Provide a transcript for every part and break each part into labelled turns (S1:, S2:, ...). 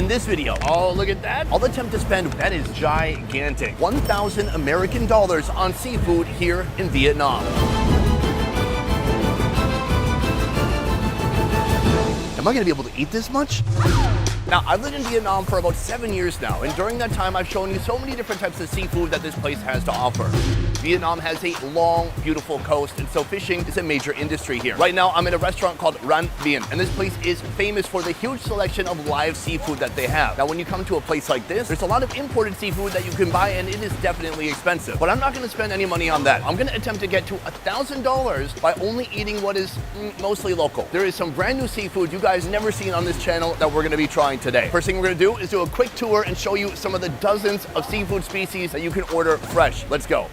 S1: this video. Oh, look at that. I'll attempt to spend, that is gigantic, $1,000 American on seafood here in Vietnam. Am I gonna be able to eat this much? Now, I've lived in Vietnam for about 7 years now, and during that time, I've shown you so many different types of seafood that this place has to offer. Vietnam has a long, beautiful coast, and so fishing is a major industry here. Right now, I'm in a restaurant called Ran Bien, and this place is famous for the huge selection of live seafood that they have. Now, when you come to a place like this, there's a lot of imported seafood that you can buy, and it is definitely expensive. But I'm not gonna spend any money on that. I'm gonna attempt to get to $1,000 by only eating what is mostly local. There is some brand new seafood you guys never seen on this channel that we're gonna be trying today. First thing we're gonna do is do a quick tour and show you some of the dozens of seafood species that you can order fresh. Let's go.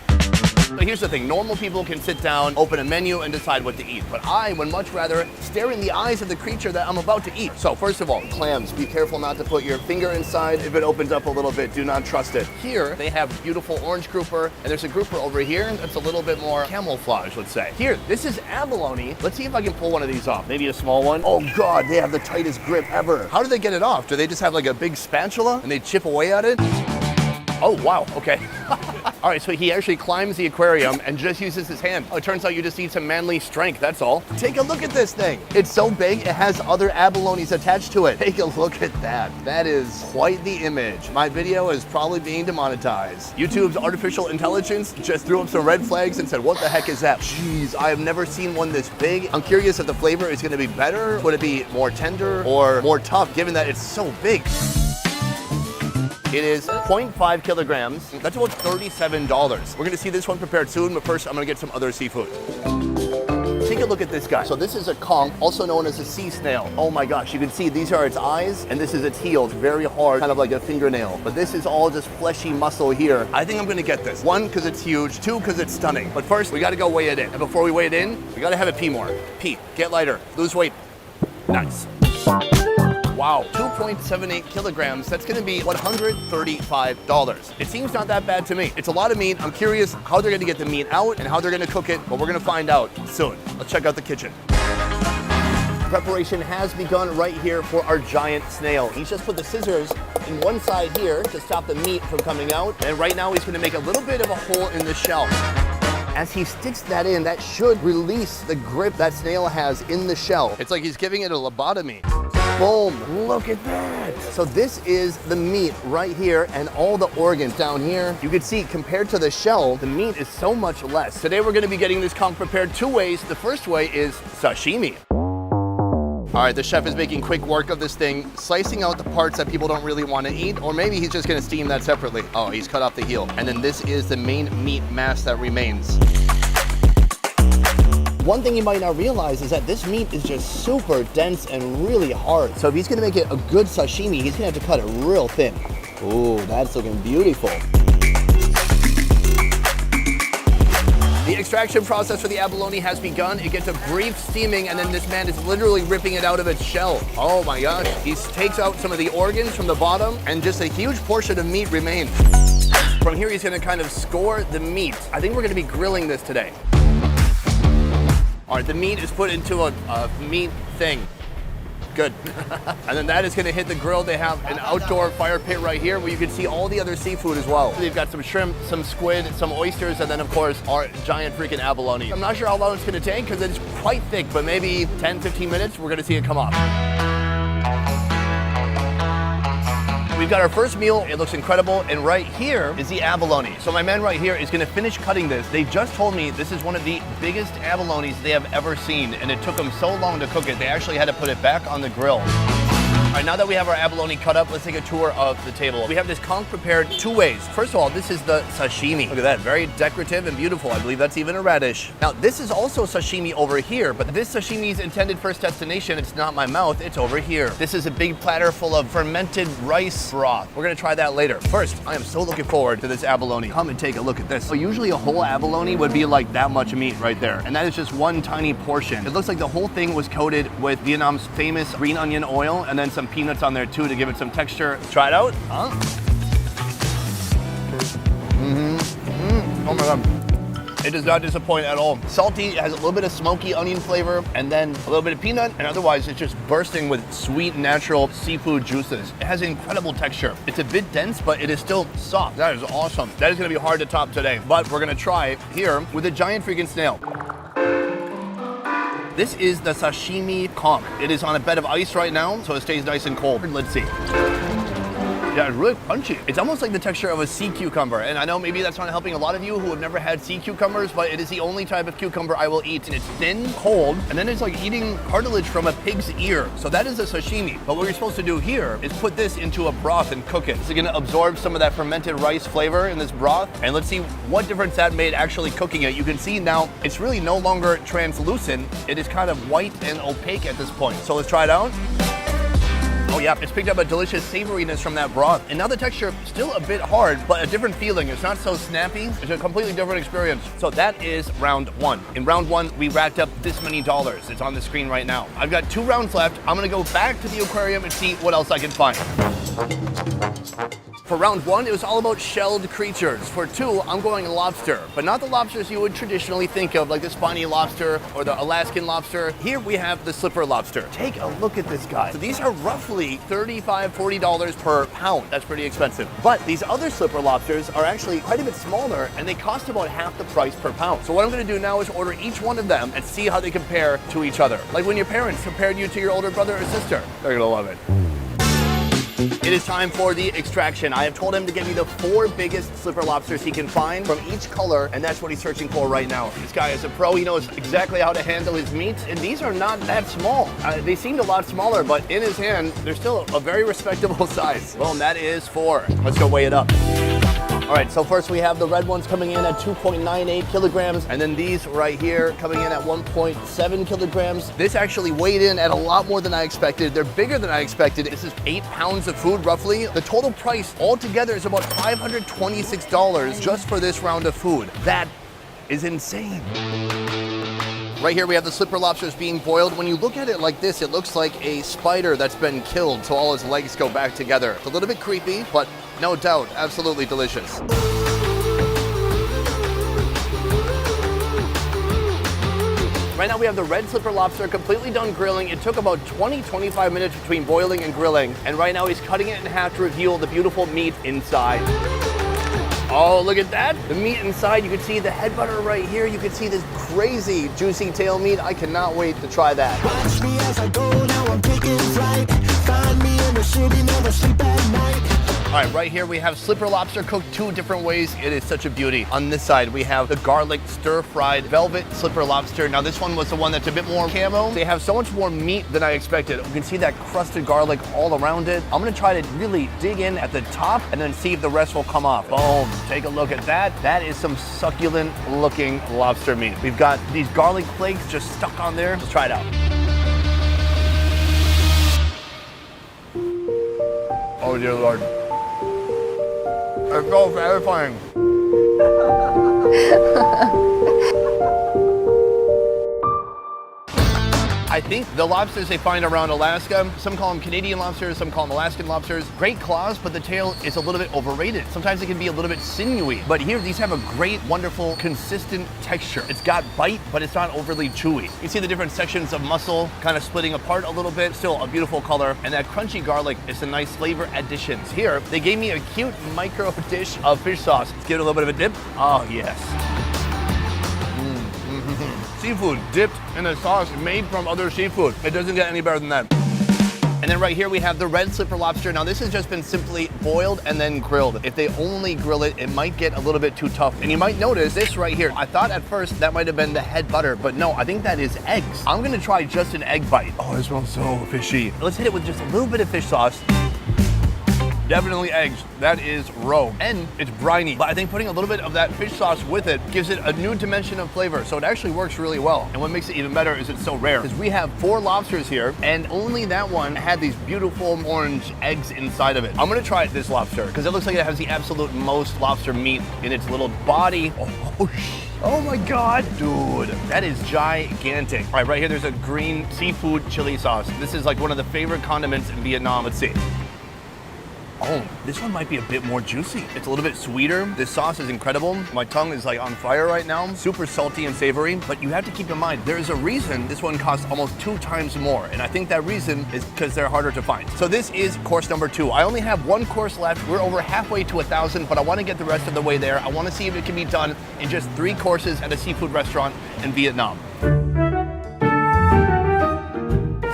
S1: So here's the thing, normal people can sit down, open a menu, and decide what to eat. But I would much rather stare in the eyes of the creature that I'm about to eat. So first of all, clams. Be careful not to put your finger inside. If it opens up a little bit, do not trust it. Here, they have beautiful orange grouper, and there's a grouper over here that's a little bit more camouflage, let's say. Here, this is abalone. Let's see if I can pull one of these off. Maybe a small one. Oh God, they have the tightest grip ever. How do they get it off? Do they just have like a big spatula and they chip away at it? Oh, wow, okay. All right, so he actually climbs the aquarium and just uses his hand. Oh, it turns out you just need some manly strength, that's all. Take a look at this thing. It's so big, it has other abalones attached to it. Take a look at that. That is quite the image. My video is probably being demonetized. YouTube's artificial intelligence just threw up some red flags and said, what the heck is that? Jeez, I have never seen one this big. I'm curious if the flavor is gonna be better. Would it be more tender or more tough, given that it's so big? It is 0.5 kilograms. That's about $37. We're gonna see this one prepared soon, but first I'm gonna get some other seafood. Take a look at this guy. So this is a conch, also known as a sea snail. Oh my gosh, you can see these are its eyes, and this is its heel. It's very hard, kind of like a fingernail. But this is all just fleshy muscle here. I think I'm gonna get this. 1, because it's huge. 2, because it's stunning. But first, we gotta go weigh it in. And before we weigh it in, we gotta have it pee more. Pee, get lighter, lose weight. Nice. Wow, 2.78 kilograms. That's gonna be $135. It seems not that bad to me. It's a lot of meat. I'm curious how they're gonna get the meat out and how they're gonna cook it, but we're gonna find out soon. Let's check out the kitchen. Preparation has begun right here for our giant snail. He's just put the scissors in one side here to stop the meat from coming out. And right now he's gonna make a little bit of a hole in the shell. As he sticks that in, that should release the grip that snail has in the shell. It's like he's giving it a lobotomy. Boom, look at that. So this is the meat right here and all the organs down here. You can see compared to the shell, the meat is so much less. Today we're gonna be getting this conch prepared 2 ways. The first way is sashimi. All right, the chef is making quick work of this thing, slicing out the parts that people don't really want to eat, or maybe he's just gonna steam that separately. Oh, he's cut off the heel. And then this is the main meat mass that remains. One thing you might not realize is that this meat is just super dense and really hard. So if he's gonna make it a good sashimi, he's gonna have to cut it real thin. Ooh, that's looking beautiful. The extraction process for the abalone has begun. It gets a brief steaming, and then this man is literally ripping it out of its shell. Oh my gosh. He takes out some of the organs from the bottom, and just a huge portion of meat remains. From here, he's gonna kind of score the meat. I think we're gonna be grilling this today. All right, the meat is put into a meat thing. Good. And then that is gonna hit the grill. They have an outdoor fire pit right here where you can see all the other seafood as well. They've got some shrimp, some squid, some oysters, and then of course our giant freaking abalone. I'm not sure how long it's gonna take because it's quite thick, but maybe 10, 15 minutes, we're gonna see it come off. We've got our first meal, it looks incredible, and right here is the abalone. So my man right here is gonna finish cutting this. They just told me this is one of the biggest abalones they have ever seen, and it took them so long to cook it, they actually had to put it back on the grill. All right, now that we have our abalone cut up, let's take a tour of the table. We have this conch prepared 2 ways. First of all, this is the sashimi. Look at that, very decorative and beautiful. I believe that's even a radish. Now, this is also sashimi over here, but this sashimi's intended first destination, it's not my mouth, it's over here. This is a big platter full of fermented rice broth. We're gonna try that later. First, I am so looking forward to this abalone. Come and take a look at this. So usually a whole abalone would be like that much meat right there, and that is just one tiny portion. It looks like the whole thing was coated with Vietnam's famous green onion oil, and then some peanuts on there too to give it some texture. Try it out. Huh? Oh my God. It does not disappoint at all. Salty, it has a little bit of smoky onion flavor, and then a little bit of peanut, and otherwise it's just bursting with sweet, natural seafood juices. It has incredible texture. It's a bit dense, but it is still soft. That is awesome. That is gonna be hard to top today, but we're gonna try here with a giant freaking snail. This is the sashimi conch. It is on a bed of ice right now, so it stays nice and cold. Let's see. Yeah, it's really crunchy. It's almost like the texture of a sea cucumber. And I know maybe that's not helping a lot of you who have never had sea cucumbers, but it is the only type of cucumber I will eat. And it's thin, cold, and then it's like eating cartilage from a pig's ear. So that is a sashimi. But what you're supposed to do here is put this into a broth and cook it. It's gonna absorb some of that fermented rice flavor in this broth. And let's see what difference that made actually cooking it. You can see now it's really no longer translucent. It is kind of white and opaque at this point. So let's try it out. Oh yeah, it's picked up a delicious savoriness from that broth. And now the texture, still a bit hard, but a different feeling. It's not so snappy. It's a completely different experience. So that is round one. In round one, we racked up this many dollars. It's on the screen right now. I've got 2 rounds left. I'm gonna go back to the aquarium and see what else I can find. For round one, it was all about shelled creatures. For 2, I'm going lobster, but not the lobsters you would traditionally think of, like the spiny lobster or the Alaskan lobster. Here we have the slipper lobster. Take a look at this guy. So these are roughly $35, $40 per pound. That's pretty expensive. But these other slipper lobsters are actually quite a bit smaller, and they cost about half the price per pound. So what I'm gonna do now is order each one of them and see how they compare to each other. Like when your parents compared you to your older brother or sister. They're gonna love it. It is time for the extraction. I have told him to get me the 4 biggest slipper lobsters he can find from each color, and that's what he's searching for right now. This guy is a pro. He knows exactly how to handle his meats, and these are not that small. They seemed a lot smaller, but in his hand, they're still a very respectable size. Well, that is 4. Let's go weigh it up. All right, so first we have the red ones coming in at 2.98 kilograms, and then these right here coming in at 1.7 kilograms. This actually weighed in at a lot more than I expected. They're bigger than I expected. This is 8 pounds of food, roughly. The total price altogether is about $526 just for this round of food. That is insane. Right here we have the slipper lobsters being boiled. When you look at it like this, it looks like a spider that's been killed, so all his legs go back together. It's a little bit creepy, but no doubt, absolutely delicious. Right now we have the red slipper lobster completely done grilling. It took about 20-25 minutes between boiling and grilling. And right now he's cutting it in half to reveal the beautiful meat inside. Oh, look at that. The meat inside, you can see the head butter right here. You can see this crazy juicy tail meat. I cannot wait to try that. Watch me as I go, now I'm taking flight. Find me in the city, never sleep at night. All right, right here we have slipper lobster cooked 2 different ways. It is such a beauty. On this side, we have the garlic stir-fried velvet slipper lobster. Now this one was the one that's a bit more camo. They have so much more meat than I expected. You can see that crusted garlic all around it. I'm gonna try to really dig in at the top and then see if the rest will come off. Boom, take a look at that. That is some succulent looking lobster meat. We've got these garlic flakes just stuck on there. Let's try it out. Oh dear Lord. It's so satisfying. I think the lobsters they find around Alaska, some call them Canadian lobsters, some call them Alaskan lobsters. Great claws, but the tail is a little bit overrated. Sometimes it can be a little bit sinewy, but here these have a great, wonderful, consistent texture. It's got bite, but it's not overly chewy. You see the different sections of muscle kind of splitting apart a little bit, still a beautiful color, and that crunchy garlic is a nice flavor addition. Here, they gave me a cute micro dish of fish sauce. Let's give it a little bit of a dip. Oh, yes. Seafood dipped in a sauce made from other seafood. It doesn't get any better than that. And then right here we have the red slipper lobster. Now this has just been simply boiled and then grilled. If they only grill it, it might get a little bit too tough. And you might notice this right here. I thought at first that might have been the head butter, but no, I think that is eggs. I'm gonna try just an egg bite. Oh, it smells so fishy. Let's hit it with just a little bit of fish sauce. Definitely eggs. That is roe. And it's briny. But I think putting a little bit of that fish sauce with it gives it a new dimension of flavor. So it actually works really well. And what makes it even better is it's so rare. Because we have 4 lobsters here, and only that one had these beautiful orange eggs inside of it. I'm gonna try this lobster, because it looks like it has the absolute most lobster meat in its little body. Oh my God, dude, that is gigantic. All right, right here, there's a green seafood chili sauce. This is like one of the favorite condiments in Vietnam. Let's see. Oh, this one might be a bit more juicy. It's a little bit sweeter. This sauce is incredible. My tongue is like on fire right now. Super salty and savory, but you have to keep in mind, there is a reason this one costs almost 2 times more. And I think that reason is because they're harder to find. So this is course number 2. I only have 1 course left. We're over halfway to 1,000, but I want to get the rest of the way there. I want to see if it can be done in just 3 courses at a seafood restaurant in Vietnam.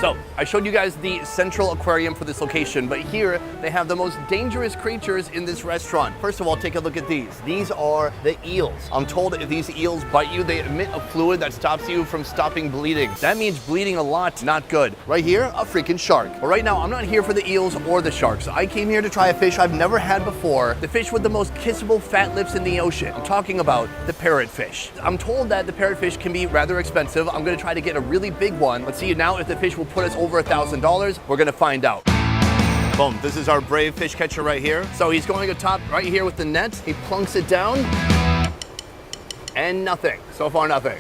S1: So, I showed you guys the central aquarium for this location, but here they have the most dangerous creatures in this restaurant. First of all, take a look at these. These are the eels. I'm told that if these eels bite you, they emit a fluid that stops you from stopping bleeding. That means bleeding a lot, not good. Right here, a freaking shark. But right now, I'm not here for the eels or the sharks. I came here to try a fish I've never had before, the fish with the most kissable fat lips in the ocean. I'm talking about the parrotfish. I'm told that the parrotfish can be rather expensive. I'm gonna try to get a really big one. Let's see now if the fish will put us over $1,000. We're gonna find out. Boom, this is our brave fish catcher right here. So he's going atop right here with the net. He plunks it down and nothing. So far, nothing.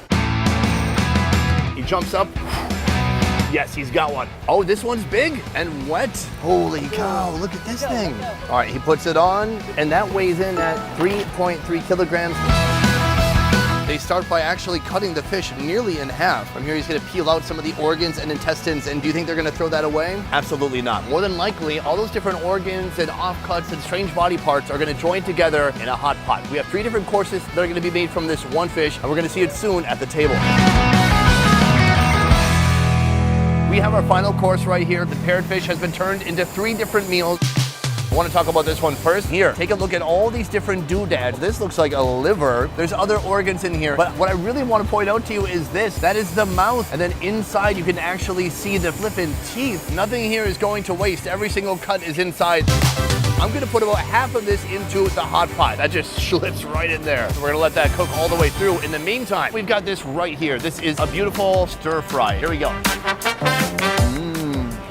S1: He jumps up. Yes, he's got one. Oh, this one's big and wet. Holy cow, look at this thing. All right, he puts it on and that weighs in at 3.3 kilograms. They start by actually cutting the fish nearly in half. From here, he's gonna peel out some of the organs and intestines. And do you think they're gonna throw that away? Absolutely not. More than likely, all those different organs and offcuts and strange body parts are gonna join together in a hot pot. We have 3 different courses that are gonna be made from this one fish, and we're gonna see it soon at the table. We have our final course right here. The parrotfish has been turned into 3 different meals. I want to talk about this one first. Here, take a look at all these different doodads. This looks like a liver. There's other organs in here. But what I really want to point out to you is this. That is the mouth. And then inside, you can actually see the flippin' teeth. Nothing here is going to waste. Every single cut is inside. I'm gonna put about half of this into the hot pot. That just slips right in there. So we're gonna let that cook all the way through. In the meantime, we've got this right here. This is a beautiful stir fry. Here we go.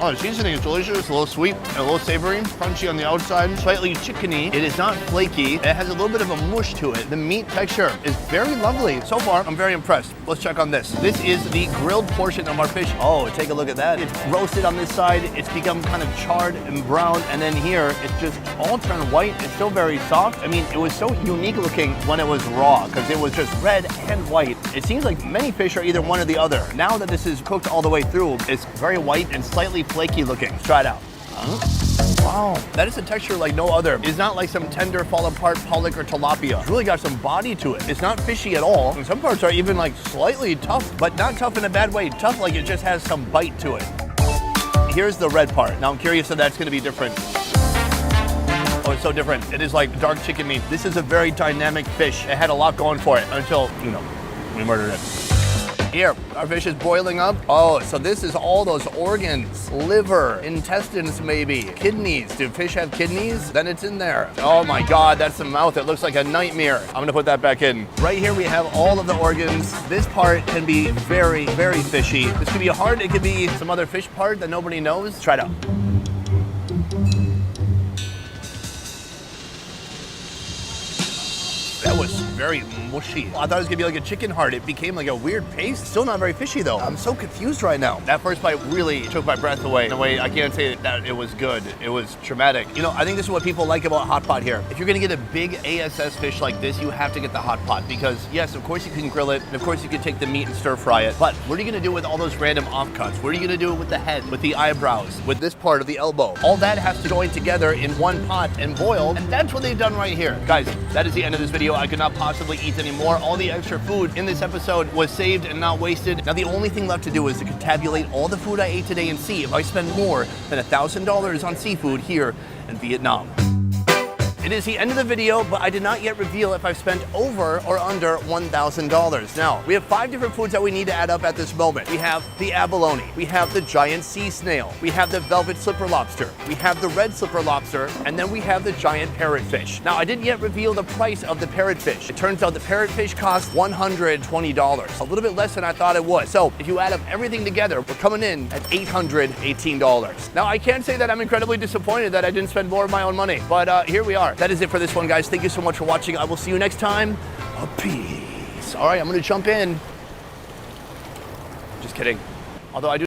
S1: Oh, the seasoning is delicious, a little sweet and a little savory, crunchy on the outside, slightly chickeny. It is not flaky. It has a little bit of a mush to it. The meat texture is very lovely. So far, I'm very impressed. Let's check on this. This is the grilled portion of our fish. Oh, take a look at that. It's roasted on this side. It's become kind of charred and brown. And then here, it's just all turned white. It's still very soft. I mean, it was so unique looking when it was raw because it was just red and white. It seems like many fish are either one or the other. Now that this is cooked all the way through, it's very white and slightly flaky looking. Let's try it out. Wow, that is a texture like no other. It's not like some tender fall apart pollock or tilapia. It's really got some body to it. It's not fishy at all. And some parts are even like slightly tough, but not tough in a bad way. Tough like it just has some bite to it. Here's the red part. Now I'm curious if that's gonna be different. Oh, it's so different. It is like dark chicken meat. This is a very dynamic fish. It had a lot going for it until, we murdered it. Here, our fish is boiling up. Oh, so this is all those organs, liver, intestines maybe, kidneys. Do fish have kidneys? Then it's in there. Oh my God, that's the mouth. It looks like a nightmare. I'm gonna put that back in. Right here we have all of the organs. This part can be very, very fishy. This could be a heart, it could be some other fish part that nobody knows. Try it out. That was very mushy. I thought it was gonna be like a chicken heart. It became like a weird paste. Still not very fishy though. I'm so confused right now. That first bite really took my breath away. In a way, I can't say that it was good. It was traumatic. I think this is what people like about hot pot here. If you're gonna get a big ASS fish like this, you have to get the hot pot because yes, of course you can grill it, and of course you can take the meat and stir fry it. But what are you gonna do with all those random offcuts? What are you gonna do with the head, with the eyebrows, with this part of the elbow? All that has to join together in one pot and boil, and that's what they've done right here. Guys, that is the end of this video. I could not possibly eat anymore. All the extra food in this episode was saved and not wasted. Now the only thing left to do is to tabulate all the food I ate today and see if I spend more than $1,000 on seafood here in Vietnam. It is the end of the video, but I did not yet reveal if I've spent over or under $1,000. Now, we have 5 different foods that we need to add up at this moment. We have the abalone, we have the giant sea snail, we have the velvet slipper lobster, we have the red slipper lobster, and then we have the giant parrotfish. Now, I didn't yet reveal the price of the parrotfish. It turns out the parrotfish costs $120, a little bit less than I thought it would. So, if you add up everything together, we're coming in at $818. Now, I can't say that I'm incredibly disappointed that I didn't spend more of my own money, but here we are. That is it for this one, guys. Thank you so much for watching. I will see you next time. Peace. All right, I'm going to jump in. Just kidding. Although I do